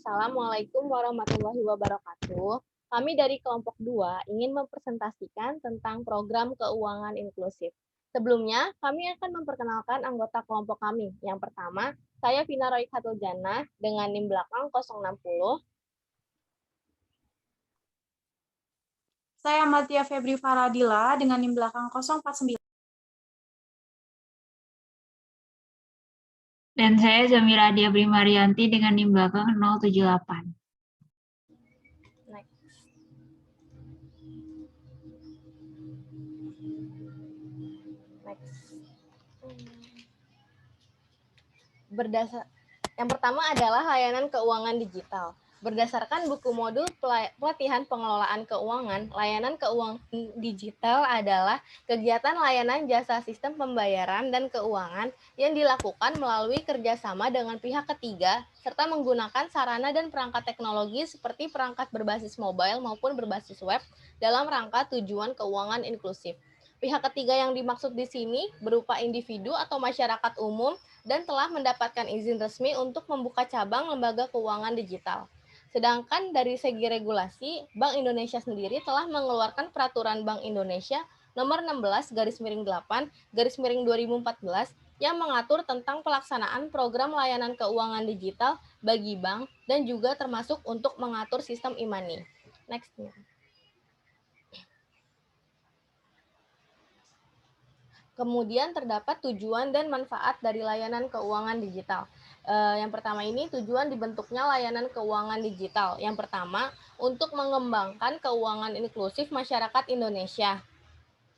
Assalamualaikum warahmatullahi wabarakatuh. Kami dari kelompok 2 ingin mempresentasikan tentang program keuangan inklusif. Sebelumnya, kami akan memperkenalkan anggota kelompok kami. Yang pertama, saya Vina Roikatul Jannah dengan NIM belakang 060. Saya Matia Febri Faradila dengan NIM belakang 049. Dan saya Zamira Adia Primarianti dengan NIM belakang 078. Yang pertama adalah layanan keuangan digital. Berdasarkan buku modul pelatihan pengelolaan keuangan, layanan keuangan digital adalah kegiatan layanan jasa sistem pembayaran dan keuangan yang dilakukan melalui kerjasama dengan pihak ketiga, serta menggunakan sarana dan perangkat teknologi seperti perangkat berbasis mobile maupun berbasis web dalam rangka tujuan keuangan inklusif. Pihak ketiga yang dimaksud di sini berupa individu atau masyarakat umum dan telah mendapatkan izin resmi untuk membuka cabang lembaga keuangan digital. Sedangkan dari segi regulasi, Bank Indonesia sendiri telah mengeluarkan Peraturan Bank Indonesia Nomor 16/8/2014 yang mengatur tentang pelaksanaan program layanan keuangan digital bagi bank dan juga termasuk untuk mengatur sistem e-money. Next. Kemudian terdapat tujuan dan manfaat dari layanan keuangan digital. Yang pertama ini tujuan dibentuknya layanan keuangan digital. Yang pertama, untuk mengembangkan keuangan inklusif masyarakat Indonesia.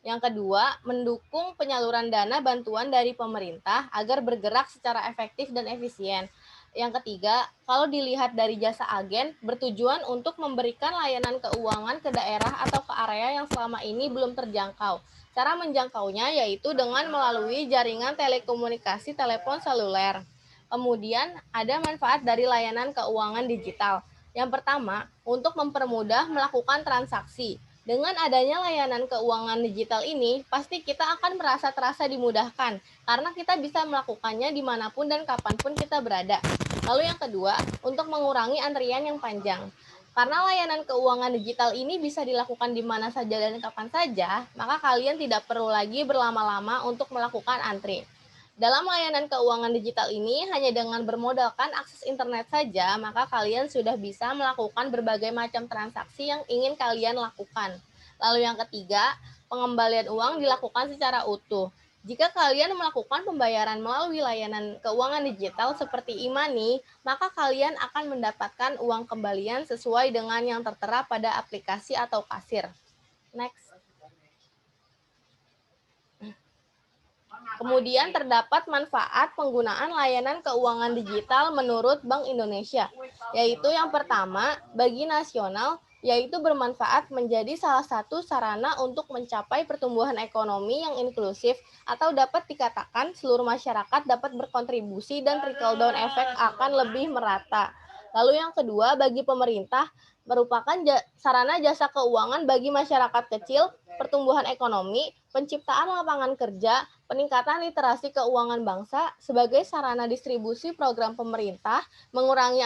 Yang kedua, mendukung penyaluran dana bantuan dari pemerintah agar bergerak secara efektif dan efisien. Yang ketiga, kalau dilihat dari jasa agen, bertujuan untuk memberikan layanan keuangan ke daerah atau ke area yang selama ini belum terjangkau. Cara menjangkaunya yaitu dengan melalui jaringan telekomunikasi telepon seluler. Kemudian, ada manfaat dari layanan keuangan digital. Yang pertama, untuk mempermudah melakukan transaksi. Dengan adanya layanan keuangan digital ini, pasti kita akan merasa terasa dimudahkan, karena kita bisa melakukannya dimanapun dan kapanpun kita berada. Lalu yang kedua, untuk mengurangi antrian yang panjang. Karena layanan keuangan digital ini bisa dilakukan di mana saja dan kapan saja, maka kalian tidak perlu lagi berlama-lama untuk melakukan antri. Dalam layanan keuangan digital ini, hanya dengan bermodalkan akses internet saja, maka kalian sudah bisa melakukan berbagai macam transaksi yang ingin kalian lakukan. Lalu yang ketiga, pengembalian uang dilakukan secara utuh. Jika kalian melakukan pembayaran melalui layanan keuangan digital seperti e-money, maka kalian akan mendapatkan uang kembalian sesuai dengan yang tertera pada aplikasi atau kasir. Next. Kemudian terdapat manfaat penggunaan layanan keuangan digital menurut Bank Indonesia, yaitu yang pertama, bagi nasional, yaitu bermanfaat menjadi salah satu sarana untuk mencapai pertumbuhan ekonomi yang inklusif atau dapat dikatakan seluruh masyarakat dapat berkontribusi dan trickle down effect akan lebih merata. Lalu yang kedua, bagi pemerintah, merupakan sarana jasa keuangan bagi masyarakat kecil, pertumbuhan ekonomi, penciptaan lapangan kerja, peningkatan literasi keuangan bangsa sebagai sarana distribusi program pemerintah, mengurangi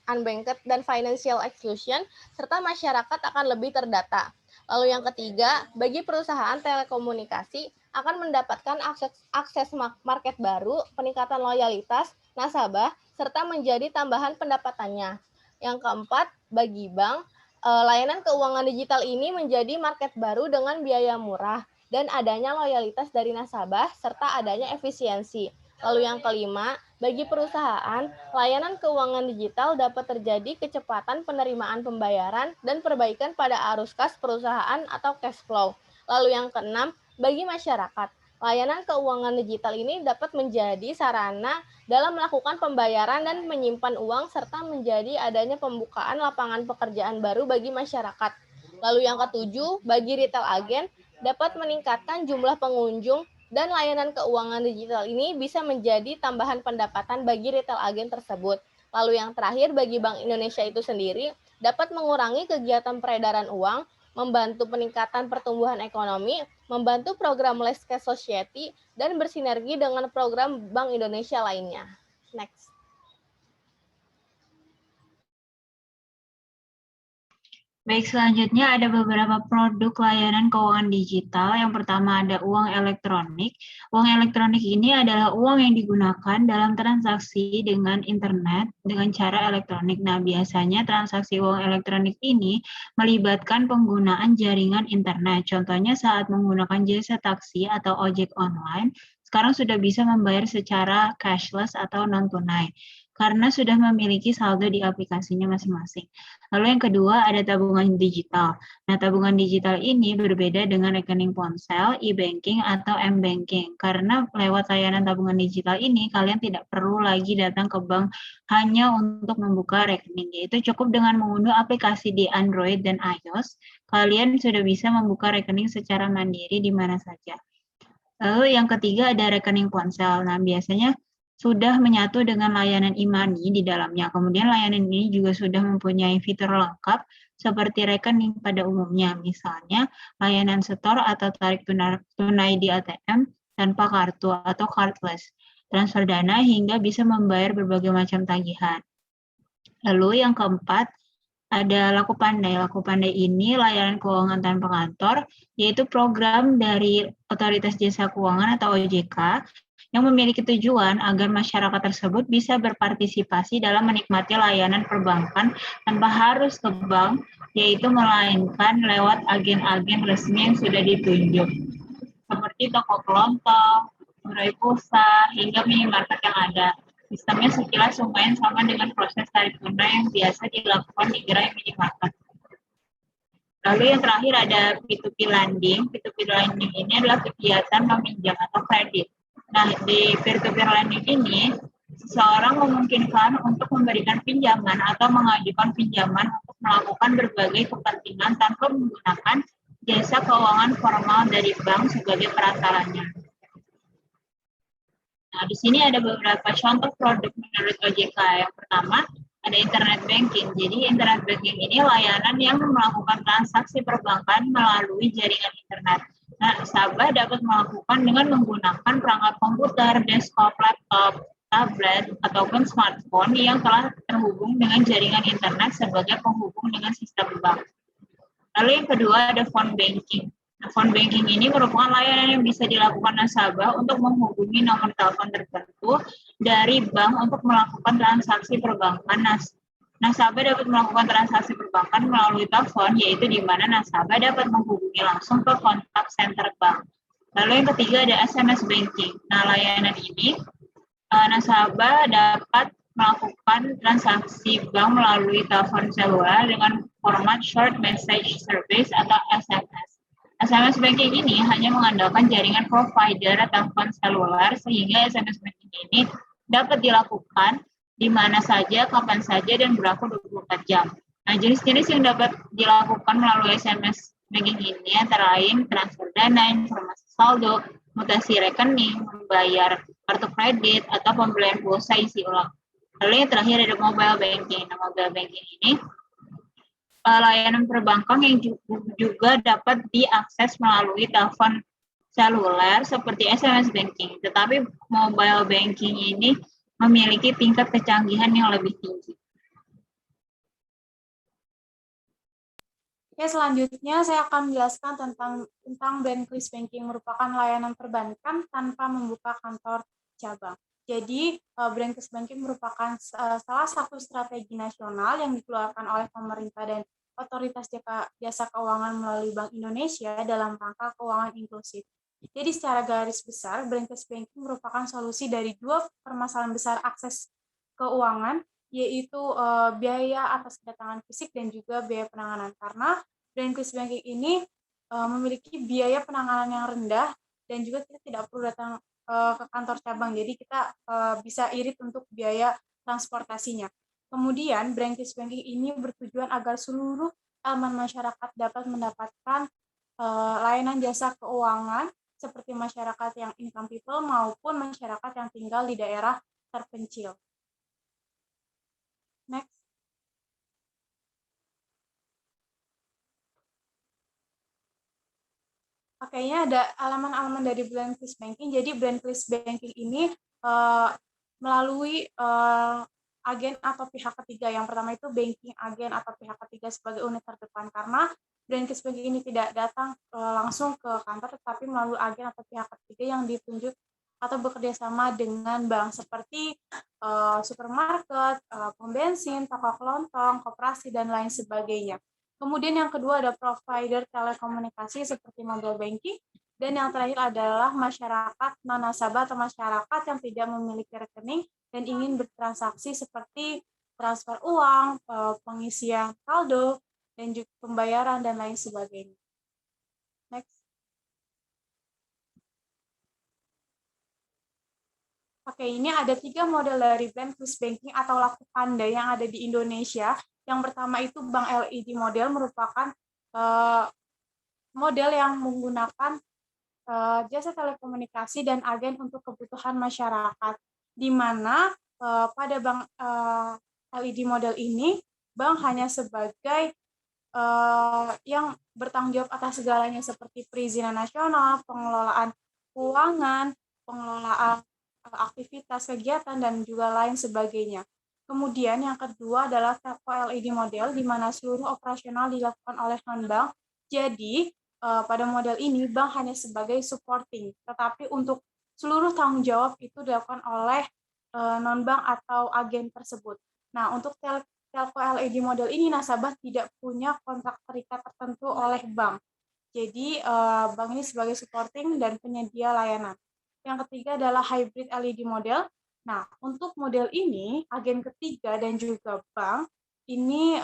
unbanked dan financial exclusion, serta masyarakat akan lebih terdata. Lalu yang ketiga, bagi perusahaan telekomunikasi akan mendapatkan akses market baru, peningkatan loyalitas nasabah, serta menjadi tambahan pendapatannya. Yang keempat, bagi bank, layanan keuangan digital ini menjadi market baru dengan biaya murah dan adanya loyalitas dari nasabah serta adanya efisiensi. Lalu yang kelima, bagi perusahaan, layanan keuangan digital dapat terjadi kecepatan penerimaan pembayaran dan perbaikan pada arus kas perusahaan atau cash flow. Lalu yang keenam, bagi masyarakat, layanan keuangan digital ini dapat menjadi sarana dalam melakukan pembayaran dan menyimpan uang serta menjadi adanya pembukaan lapangan pekerjaan baru bagi masyarakat. Lalu yang ketujuh, bagi retail agen dapat meningkatkan jumlah pengunjung dan layanan keuangan digital ini bisa menjadi tambahan pendapatan bagi retail agen tersebut. Lalu yang terakhir, bagi Bank Indonesia itu sendiri dapat mengurangi kegiatan peredaran uang, membantu peningkatan pertumbuhan ekonomi, membantu program Less Cash Society, dan bersinergi dengan program Bank Indonesia lainnya. Next. Baik, selanjutnya ada beberapa produk layanan keuangan digital. Yang pertama ada uang elektronik. Uang elektronik ini adalah uang yang digunakan dalam transaksi dengan internet dengan cara elektronik. Nah, biasanya transaksi uang elektronik ini melibatkan penggunaan jaringan internet. Contohnya saat menggunakan jasa taksi atau ojek online, sekarang sudah bisa membayar secara cashless atau non-tunai karena sudah memiliki saldo di aplikasinya masing-masing. Lalu yang kedua ada tabungan digital. Nah, tabungan digital ini berbeda dengan rekening ponsel, e-banking, atau m-banking. Karena lewat layanan tabungan digital ini, kalian tidak perlu lagi datang ke bank hanya untuk membuka rekening. Yaitu cukup dengan mengunduh aplikasi di Android dan iOS, kalian sudah bisa membuka rekening secara mandiri di mana saja. Lalu yang ketiga ada rekening ponsel. Nah, biasanya sudah menyatu dengan layanan e-money di dalamnya. Kemudian layanan ini juga sudah mempunyai fitur lengkap seperti rekening pada umumnya. Misalnya layanan setor atau tarik tunai di ATM tanpa kartu atau cardless, transfer dana hingga bisa membayar berbagai macam tagihan. Lalu yang keempat ada Laku Pandai. Laku Pandai ini layanan keuangan tanpa kantor, yaitu program dari Otoritas Jasa Keuangan atau OJK yang memiliki tujuan agar masyarakat tersebut bisa berpartisipasi dalam menikmati layanan perbankan tanpa harus ke bank, yaitu melainkan lewat agen-agen resmi yang sudah ditunjuk, seperti toko kelontong, gerai pulsa, hingga minimarket yang ada. Sistemnya sekilas lumayan sama dengan proses tarik tunai yang biasa dilakukan di gerai minimarket. Lalu yang terakhir ada P2P lending. P2P lending ini adalah kegiatan meminjam atau kredit. Nah, di peer-to-peer lending ini, seseorang memungkinkan untuk memberikan pinjaman atau mengajukan pinjaman untuk melakukan berbagai kepentingan tanpa menggunakan jasa keuangan formal dari bank sebagai perantaranya. Nah, di sini ada beberapa contoh produk menurut OJK. Yang pertama, ada internet banking. Jadi, internet banking ini layanan yang melakukan transaksi perbankan melalui jaringan internet. Nah, nasabah dapat melakukan dengan menggunakan perangkat komputer, desktop, laptop, tablet, ataupun smartphone yang telah terhubung dengan jaringan internet sebagai penghubung dengan sistem bank. Lalu yang kedua ada phone banking. Nah, phone banking ini merupakan layanan yang bisa dilakukan nasabah untuk menghubungi nomor telepon tertentu dari bank untuk melakukan transaksi perbankan. Nasabah dapat melakukan transaksi perbankan melalui telepon, yaitu di mana nasabah dapat menghubungi langsung ke kontak center bank. Lalu yang ketiga ada SMS banking. Nah, layanan ini nasabah dapat melakukan transaksi bank melalui telepon seluler dengan format short message service atau SMS. SMS banking ini hanya mengandalkan jaringan provider telepon seluler sehingga SMS banking ini dapat dilakukan di mana saja, kapan saja, dan berlaku 24 jam. Nah, jenis-jenis yang dapat dilakukan melalui SMS banking ini antara lain transfer dana, informasi saldo, mutasi rekening, membayar kartu kredit, atau pembelian pulsa isi ulang. Lalu yang terakhir ada mobile banking. Nah, mobile banking ini layanan perbankan yang juga dapat diakses melalui telepon seluler seperti SMS banking. Tetapi mobile banking ini memiliki tingkat kecanggihan yang lebih tinggi. Oke, selanjutnya saya akan menjelaskan tentang Brainless Banking merupakan layanan perbankan tanpa membuka kantor cabang. Jadi, Brainless Banking merupakan salah satu strategi nasional yang dikeluarkan oleh pemerintah dan Otoritas Jasa Keuangan melalui Bank Indonesia dalam rangka keuangan inklusif. Jadi, secara garis besar, Brainless Banking merupakan solusi dari dua permasalahan besar akses keuangan, yaitu biaya atas kedatangan fisik dan juga biaya penanganan. Karena Brainless Banking ini memiliki biaya penanganan yang rendah dan juga kita tidak perlu datang ke kantor cabang. Jadi kita bisa irit untuk biaya transportasinya. Kemudian Brainless Banking ini bertujuan agar seluruh elemen masyarakat dapat mendapatkan layanan jasa keuangan seperti masyarakat yang income people maupun masyarakat yang tinggal di daerah terpencil. Next. Oke, ini ada elemen-elemen dari Brainless Banking. Jadi Brainless Banking ini melalui agen atau pihak ketiga. Yang pertama itu banking agen atau pihak ketiga sebagai unit terdepan, karena Brainkids Banking ini tidak datang langsung ke kantor, tetapi melalui agen atau pihak ketiga yang ditunjuk atau bekerja sama dengan bank seperti supermarket, pom bensin, toko kelontong, koperasi, dan lain sebagainya. Kemudian yang kedua ada provider telekomunikasi seperti mobile banking, dan yang terakhir adalah masyarakat non-nasabah atau masyarakat yang tidak memiliki rekening dan ingin bertransaksi seperti transfer uang, pengisian saldo, dan juga pembayaran dan lain sebagainya. Next. Oke, ini ada 3 model dari Brainkids Banking atau laku pandai yang ada di Indonesia. Yang pertama itu Bank LED model, merupakan model yang menggunakan jasa telekomunikasi dan agen untuk kebutuhan masyarakat, di mana pada bank LED model ini, bank hanya sebagai yang bertanggung jawab atas segalanya seperti perizinan nasional, pengelolaan keuangan, pengelolaan aktivitas kegiatan, dan juga lain sebagainya. Kemudian yang kedua adalah telco LED model, di mana seluruh operasional dilakukan oleh non-bank. Jadi pada model ini bank hanya sebagai supporting, tetapi untuk seluruh tanggung jawab itu dilakukan oleh non-bank atau agen tersebut. Nah, untuk telco LED model ini nasabah tidak punya kontrak terikat tertentu oleh bank. Jadi bank ini sebagai supporting dan penyedia layanan. Yang ketiga adalah hybrid LED model. Nah, untuk model ini agen ketiga dan juga bank ini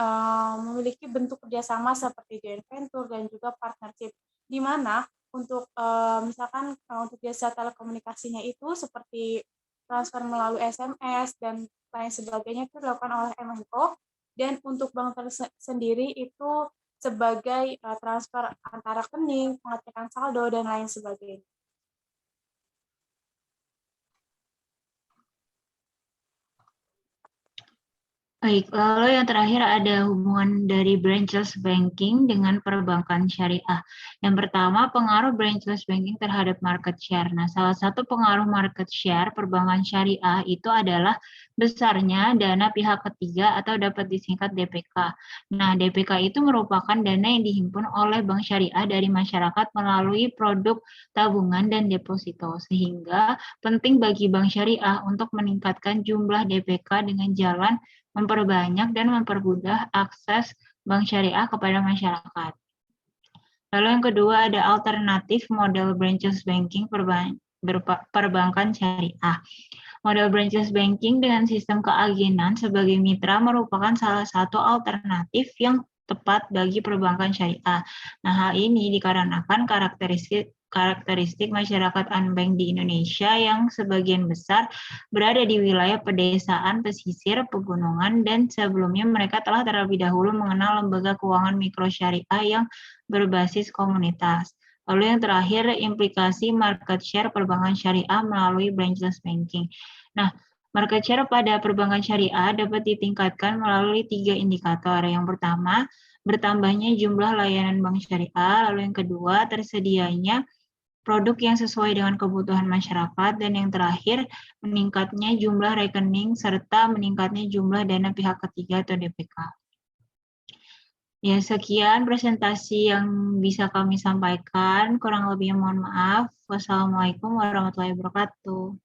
memiliki bentuk kerjasama seperti joint venture dan juga partnership, di mana untuk misalkan untuk jasa telekomunikasinya itu seperti transfer melalui SMS dan lain sebagainya itu dilakukan oleh MNO, dan untuk bank sendiri itu sebagai transfer antara rekening, pengecekan saldo, dan lain sebagainya. Baik, lalu yang terakhir ada hubungan dari branchless banking dengan perbankan syariah. Yang pertama, pengaruh branchless banking terhadap market share. Nah, salah satu pengaruh market share perbankan syariah itu adalah besarnya dana pihak ketiga atau dapat disingkat DPK. Nah, DPK itu merupakan dana yang dihimpun oleh bank syariah dari masyarakat melalui produk tabungan dan deposito, sehingga penting bagi bank syariah untuk meningkatkan jumlah DPK dengan jalan memperbanyak dan mempermudah akses bank syariah kepada masyarakat. Lalu yang kedua ada alternatif model branchless banking perbankan syariah. Model branchless banking dengan sistem keagenan sebagai mitra merupakan salah satu alternatif yang tepat bagi perbankan syariah. Nah, hal ini dikarenakan karakteristik masyarakat unbank di Indonesia yang sebagian besar berada di wilayah pedesaan, pesisir, pegunungan, dan sebelumnya mereka telah terlebih dahulu mengenal lembaga keuangan mikro syariah yang berbasis komunitas. Lalu yang terakhir, implikasi market share perbankan syariah melalui branchless banking. Nah, market share pada perbankan syariah dapat ditingkatkan melalui 3 indikator. Yang pertama, bertambahnya jumlah layanan bank syariah. Lalu yang kedua, tersedianya produk yang sesuai dengan kebutuhan masyarakat, dan yang terakhir, meningkatnya jumlah rekening serta meningkatnya jumlah dana pihak ketiga atau DPK. Ya, sekian presentasi yang bisa kami sampaikan. Kurang lebihnya mohon maaf. Wassalamualaikum warahmatullahi wabarakatuh.